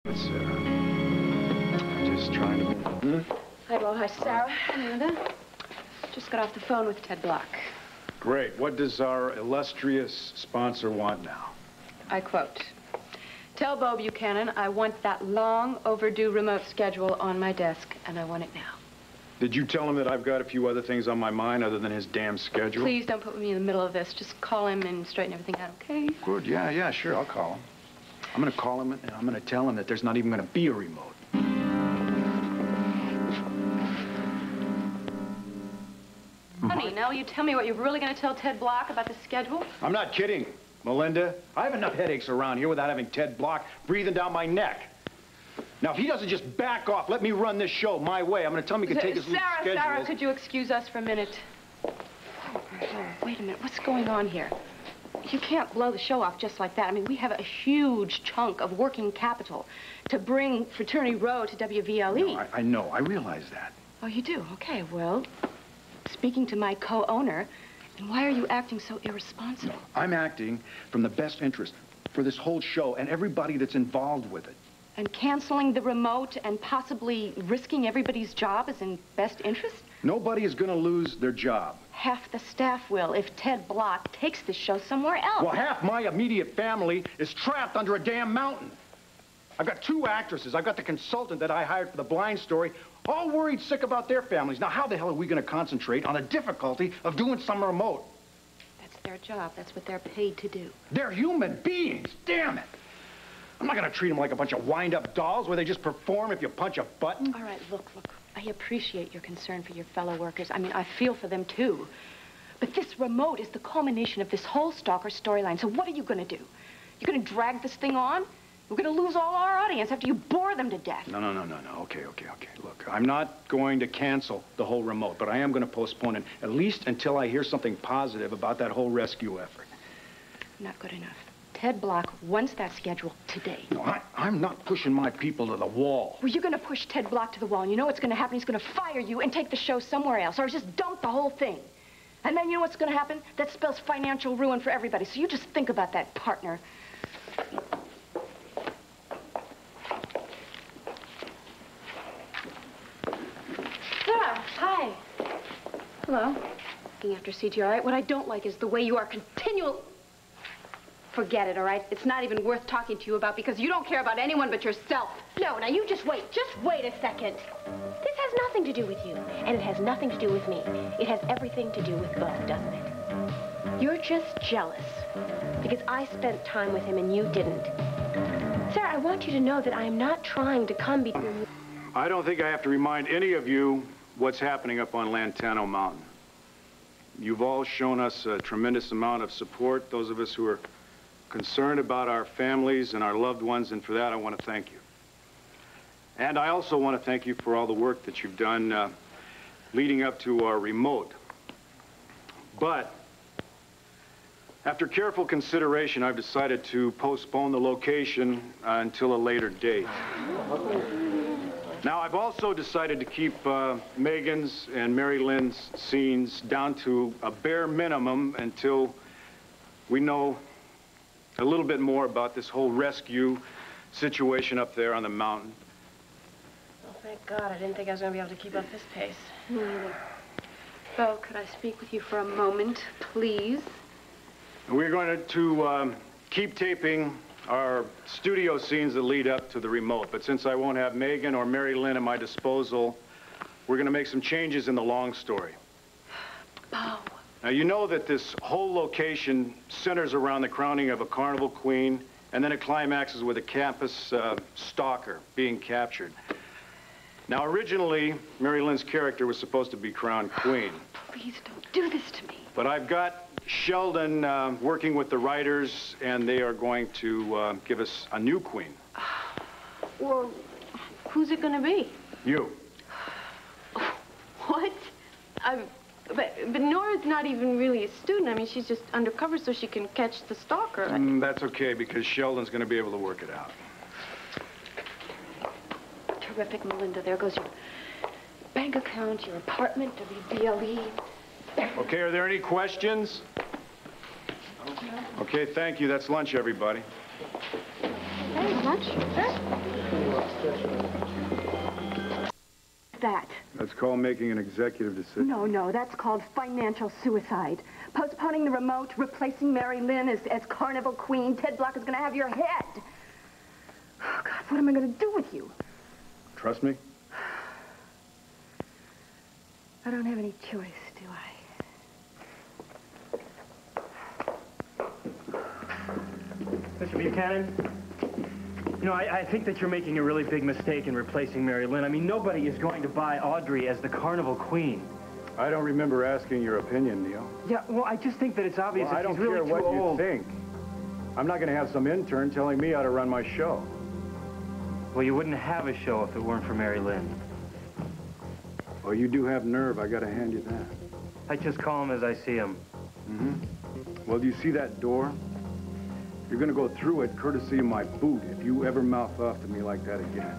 It's Sarah. I'm just trying to... Hi, Bo. Hi, Sarah. Hi, Melinda. Just got off the phone with Ted Block. Great. What does our illustrious sponsor want now? I quote, "Tell Bo Buchanan I want that long overdue remote schedule on my desk, and I want it now." Did you tell him that I've got a few other things on my mind other than his damn schedule? Please don't put me in the middle of this. Just call him and straighten everything out, okay? Good. Yeah, sure. I'll call him. I'm going to call him, and I'm going to tell him that there's not even going to be a remote. Honey, now will you tell me what you're really going to tell Ted Block about the schedule? I'm not kidding, Melinda. I have enough headaches around here without having Ted Block breathing down my neck. Now, if he doesn't just back off, let me run this show my way. I'm going to tell him he can take his little schedule. Sarah, could you excuse us for a minute? Oh, wait a minute. What's going on here? You can't blow the show off just like that. I mean, we have a huge chunk of working capital to bring Fraternity Row to WVLE. No, I know. I realize that. Oh, you do? Okay, well, speaking to my co-owner, and why are you acting so irresponsible? No, I'm acting from the best interest for this whole show and everybody that's involved with it. And canceling the remote and possibly risking everybody's job is in best interest? Nobody is going to lose their job. Half the staff will if Ted Block takes this show somewhere else. Well, half my immediate family is trapped under a damn mountain. I've got 2 actresses. I've got the consultant that I hired for the blind story, all worried sick about their families. Now, how the hell are we going to concentrate on the difficulty of doing some remote? That's their job. That's what they're paid to do. They're human beings. Damn it. I'm not going to treat them like a bunch of wind-up dolls where they just perform if you punch a button. All right, look. I appreciate your concern for your fellow workers. I mean, I feel for them, too. But this remote is the culmination of this whole stalker storyline. So what are you going to do? You're going to drag this thing on? We're going to lose all our audience after you bore them to death. No. Okay. Look, I'm not going to cancel the whole remote, but I am going to postpone it, at least until I hear something positive about that whole rescue effort. Not good enough. Ted Block wants that schedule today. No, I'm not pushing my people to the wall. Well, you're going to push Ted Block to the wall, and you know what's going to happen? He's going to fire you and take the show somewhere else, or just dump the whole thing. And then you know what's going to happen? That spells financial ruin for everybody. So you just think about that, partner. Sarah, hi. Hello. Looking after CG, all right? What I don't like is the way you are continual... Forget it, all right? It's not even worth talking to you about because you don't care about anyone but yourself. No, now you just wait. Just wait a second. This has nothing to do with you, and it has nothing to do with me. It has everything to do with Bo, doesn't it? You're just jealous because I spent time with him and you didn't. Sarah, I want you to know that I am not trying to come between you. I don't think I have to remind any of you what's happening up on Lantano Mountain. You've all shown us a tremendous amount of support, those of us who are concerned about our families and our loved ones, and for that I want to thank you. And I also want to thank you for all the work that you've done leading up to our remote. But after careful consideration, I've decided to postpone the location until a later date. Now, I've also decided to keep Megan's and Mary Lynn's scenes down to a bare minimum until we know a little bit more about this whole rescue situation up there on the mountain. Well, thank God. I didn't think I was going to be able to keep up this pace. Me neither. Bo, could I speak with you for a moment, please? We're going to keep taping our studio scenes that lead up to the remote, but since I won't have Megan or Mary Lynn at my disposal, we're going to make some changes in the long story. Bo. Now, you know that this whole location centers around the crowning of a carnival queen, and then it climaxes with a campus stalker being captured. Now, originally, Mary Lynn's character was supposed to be crowned queen. Please don't do this to me. But I've got Sheldon working with the writers, and they are going to give us a new queen. Well, who's it going to be? You. What? But Nora's not even really a student. I mean, she's just undercover so she can catch the stalker. That's okay, because Sheldon's going to be able to work it out. Terrific, Melinda. There goes your bank account, your apartment, WVLE. Okay, are there any questions? Okay, thank you. That's lunch, everybody. Hey, lunch? Sure. that? That's called making an executive decision. No, that's called financial suicide. Postponing the remote, replacing Mary Lynn as Carnival Queen. Ted Block is going to have your head. Oh, God, what am I going to do with you? Trust me? I don't have any choice, do I? Mr. Buchanan, you know, I think that you're making a really big mistake in replacing Mary Lynn. I mean, nobody is going to buy Audrey as the Carnival Queen. I don't remember asking your opinion, Neil. Yeah, well, I just think that it's obvious that she's really too old. I don't care what you think. I'm not going to have some intern telling me how to run my show. Well, you wouldn't have a show if it weren't for Mary Lynn. Well, you do have nerve. I got to hand you that. I just call him as I see him. Mm-hmm. Well, do you see that door? You're going to go through it courtesy of my boot if you ever mouth off to me like that again.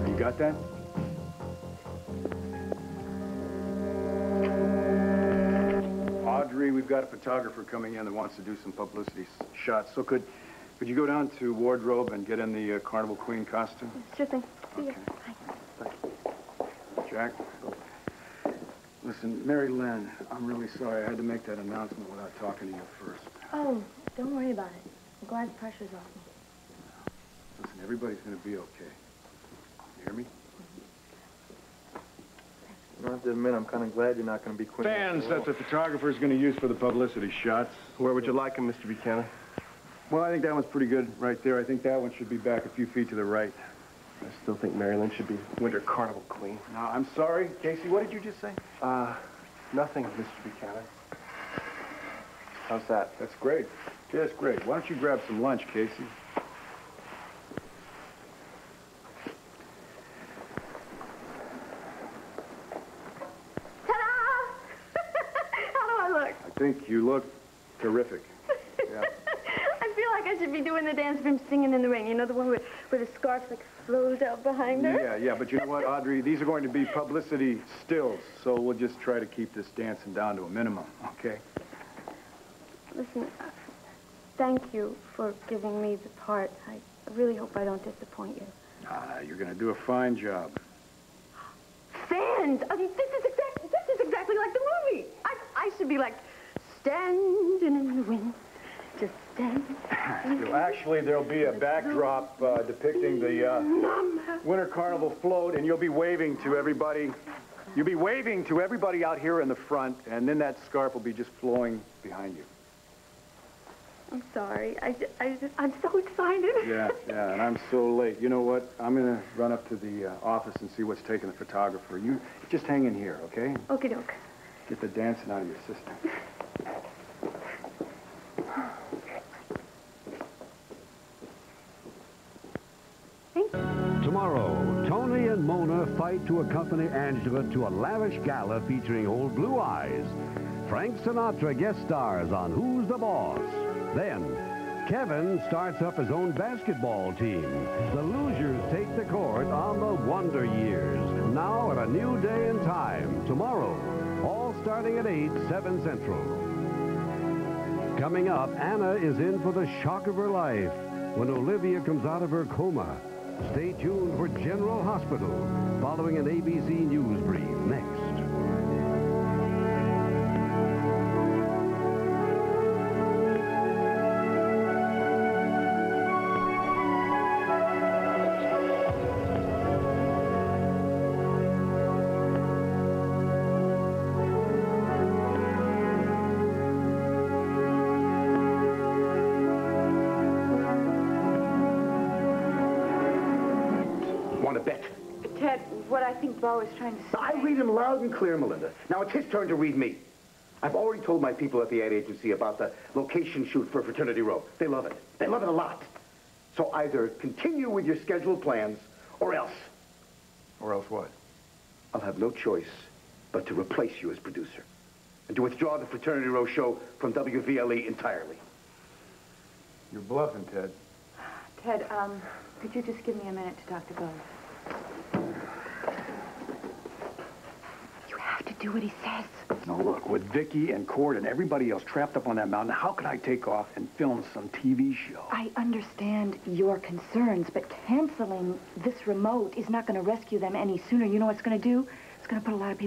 You got that? Audrey, we've got a photographer coming in that wants to do some publicity shots. So could you go down to wardrobe and get in the Carnival Queen costume? Sure thing. See ya. Bye. Jack? Listen, Mary Lynn, I'm really sorry I had to make that announcement without talking to you first. Oh, don't worry about it. I'm glad the pressure's off me. Listen, everybody's going to be okay. You hear me? I have to admit, I'm kind of glad you're not going to be queen. Fans that the photographer's going to use for the publicity shots. Where would you like him, Mr. Buchanan? Well, I think that one's pretty good right there. I think that one should be back a few feet to the right. I still think Mary Lynn should be Winter Carnival Queen. No, I'm sorry. Casey, what did you just say? Nothing, Mr. Buchanan. How's that? That's great. Just great. Why don't you grab some lunch, Casey? Ta-da! How do I look? I think you look terrific. Yeah. I feel like I should be doing the dance from Singing in the Rain. You know, the one where the scarf like flows out behind her? Yeah, but you know what, Audrey? These are going to be publicity stills, so we'll just try to keep this dancing down to a minimum, okay? Listen, thank you for giving me the part. I really hope I don't disappoint you. You're going to do a fine job. Fans! This is exactly like the movie. I should be like, standing in the wind, just standing. Actually, there'll be a backdrop depicting the Winter Carnival float, and you'll be waving to everybody. You'll be waving to everybody out here in the front, and then that scarf will be just flowing behind you. I'm sorry. I'm so excited. Yeah, and I'm so late. You know what? I'm going to run up to the office and see what's taking the photographer. You just hang in here, okay? Okie doke. Get the dancing out of your system. Tomorrow, Tony and Mona fight to accompany Angela to a lavish gala featuring Old Blue Eyes. Frank Sinatra guest stars on Who's the Boss. Then, Kevin starts up his own basketball team. The losers take the court on the Wonder Years. Now at a new day and time, tomorrow, all starting at 8, 7 Central. Coming up, Anna is in for the shock of her life when Olivia comes out of her coma. Stay tuned for General Hospital, following an ABC News brief next. Ted, what I think Bo is trying to say... I read him loud and clear, Melinda. Now it's his turn to read me. I've already told my people at the ad agency about the location shoot for Fraternity Row. They love it. They love it a lot. So either continue with your scheduled plans, or else. Or else what? I'll have no choice but to replace you as producer. And to withdraw the Fraternity Row show from WVLE entirely. You're bluffing, Ted. Ted, could you just give me a minute to talk to Bo? You have to do what he says. No, look, with Vicky and Cord and everybody else trapped up on that mountain, how can I take off and film some TV show? I understand your concerns, but canceling this remote is not going to rescue them any sooner. You know what it's going to do? It's going to put a lot of people